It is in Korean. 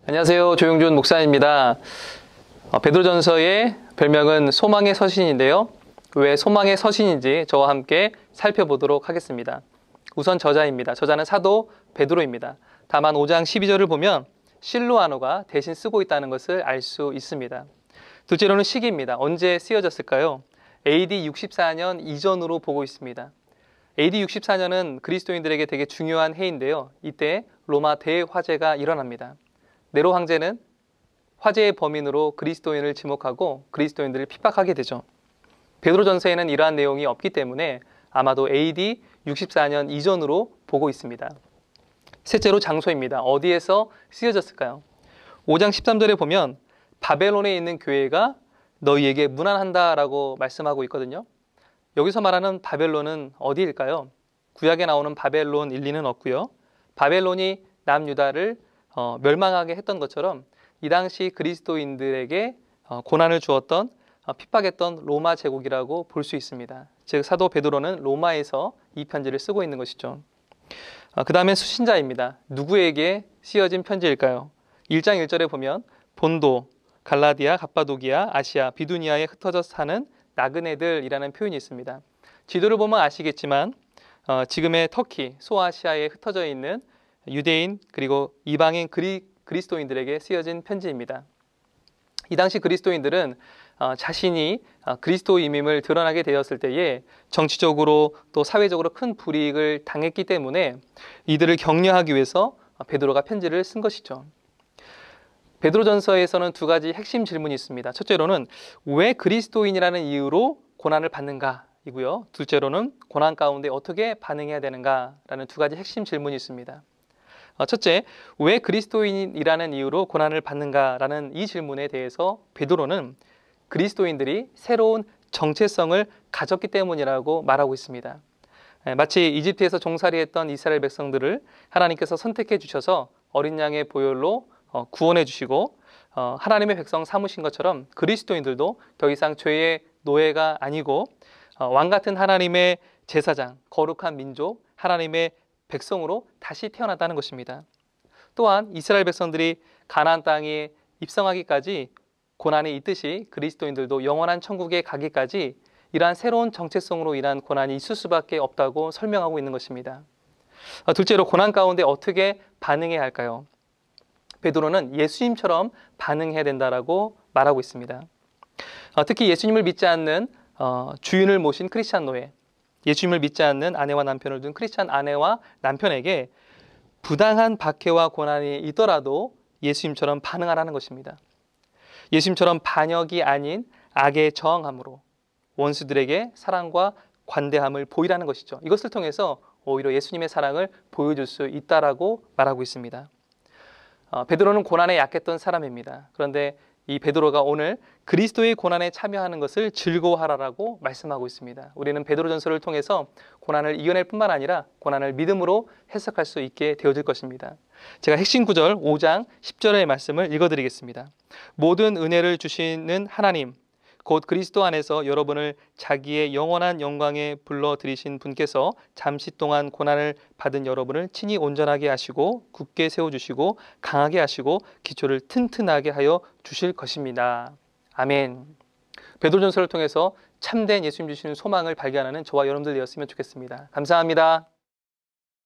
안녕하세요. 조용준 목사입니다. 베드로전서의 별명은 소망의 서신인데요. 왜 소망의 서신인지 저와 함께 살펴보도록 하겠습니다. 우선 저자입니다. 저자는 사도 베드로입니다. 다만 5장 12절을 보면 실로아노가 대신 쓰고 있다는 것을 알 수 있습니다. 둘째로는 시기입니다. 언제 쓰여졌을까요? AD 64년 이전으로 보고 있습니다. AD 64년은 그리스도인들에게 되게 중요한 해인데요. 이때 로마 대화재가 일어납니다. 네로 황제는 화재의 범인으로 그리스도인을 지목하고 그리스도인들을 핍박하게 되죠. 베드로전서에는 이러한 내용이 없기 때문에 아마도 AD 64년 이전으로 보고 있습니다. 셋째로 장소입니다. 어디에서 쓰여졌을까요? 5장 13절에 보면 바벨론에 있는 교회가 너희에게 문안한다라고 말씀하고 있거든요. 여기서 말하는 바벨론은 어디일까요? 구약에 나오는 바벨론 일리는 없고요. 바벨론이 남유다를 멸망하게 했던 것처럼 이 당시 그리스도인들에게 고난을 주었던 핍박했던 로마 제국이라고 볼 수 있습니다. 즉 사도 베드로는 로마에서 이 편지를 쓰고 있는 것이죠. 그 다음엔 수신자입니다. 누구에게 쓰여진 편지일까요? 1장 1절에 보면 본도, 갈라디아, 갑바도기아, 아시아, 비두니아에 흩어져 사는 나그네들이라는 표현이 있습니다. 지도를 보면 아시겠지만 지금의 터키, 소아시아에 흩어져 있는 유대인 그리고 이방인 그리스도인들에게 쓰여진 편지입니다. 이 당시 그리스도인들은 자신이 그리스도임임을 드러나게 되었을 때에 정치적으로 또 사회적으로 큰 불이익을 당했기 때문에 이들을 격려하기 위해서 베드로가 편지를 쓴 것이죠. 베드로전서에서는 두 가지 핵심 질문이 있습니다. 첫째로는 왜 그리스도인이라는 이유로 고난을 받는가이고요. 둘째로는 고난 가운데 어떻게 반응해야 되는가라는 두 가지 핵심 질문이 있습니다. 첫째, 왜 그리스도인이라는 이유로 고난을 받는가라는 이 질문에 대해서 베드로는 그리스도인들이 새로운 정체성을 가졌기 때문이라고 말하고 있습니다. 마치 이집트에서 종살이했던 이스라엘 백성들을 하나님께서 선택해 주셔서 어린 양의 보혈로 구원해 주시고 하나님의 백성 삼으신 것처럼 그리스도인들도 더 이상 죄의 노예가 아니고 왕 같은 하나님의 제사장, 거룩한 민족, 하나님의 백성으로 다시 태어났다는 것입니다. 또한 이스라엘 백성들이 가나안 땅에 입성하기까지 고난이 있듯이 그리스도인들도 영원한 천국에 가기까지 이러한 새로운 정체성으로 인한 고난이 있을 수밖에 없다고 설명하고 있는 것입니다. 둘째로 고난 가운데 어떻게 반응해야 할까요? 베드로는 예수님처럼 반응해야 된다라고 말하고 있습니다. 특히 예수님을 믿지 않는 주인을 모신 크리스찬 노예, 예수님을 믿지 않는 아내와 남편을 둔 크리스찬 아내와 남편에게 부당한 박해와 고난이 있더라도 예수님처럼 반응하라는 것입니다. 예수님처럼 반역이 아닌 악에 저항함으로 원수들에게 사랑과 관대함을 보이라는 것이죠. 이것을 통해서 오히려 예수님의 사랑을 보여줄 수 있다라고 말하고 있습니다. 베드로는 고난에 약했던 사람입니다. 그런데 이 베드로가 오늘 그리스도의 고난에 참여하는 것을 즐거워하라고 말씀하고 있습니다. 우리는 베드로전서를 통해서 고난을 이겨낼 뿐만 아니라 고난을 믿음으로 해석할 수 있게 되어질 것입니다. 제가 핵심 구절 5장 10절의 말씀을 읽어드리겠습니다. 모든 은혜를 주시는 하나님, 곧 그리스도 안에서 여러분을 자기의 영원한 영광에 불러들이신 분께서 잠시 동안 고난을 받은 여러분을 친히 온전하게 하시고 굳게 세워주시고 강하게 하시고 기초를 튼튼하게 하여 주실 것입니다. 아멘. 베드로전서를 통해서 참된 예수님 주시는 소망을 발견하는 저와 여러분들 되었으면 좋겠습니다. 감사합니다.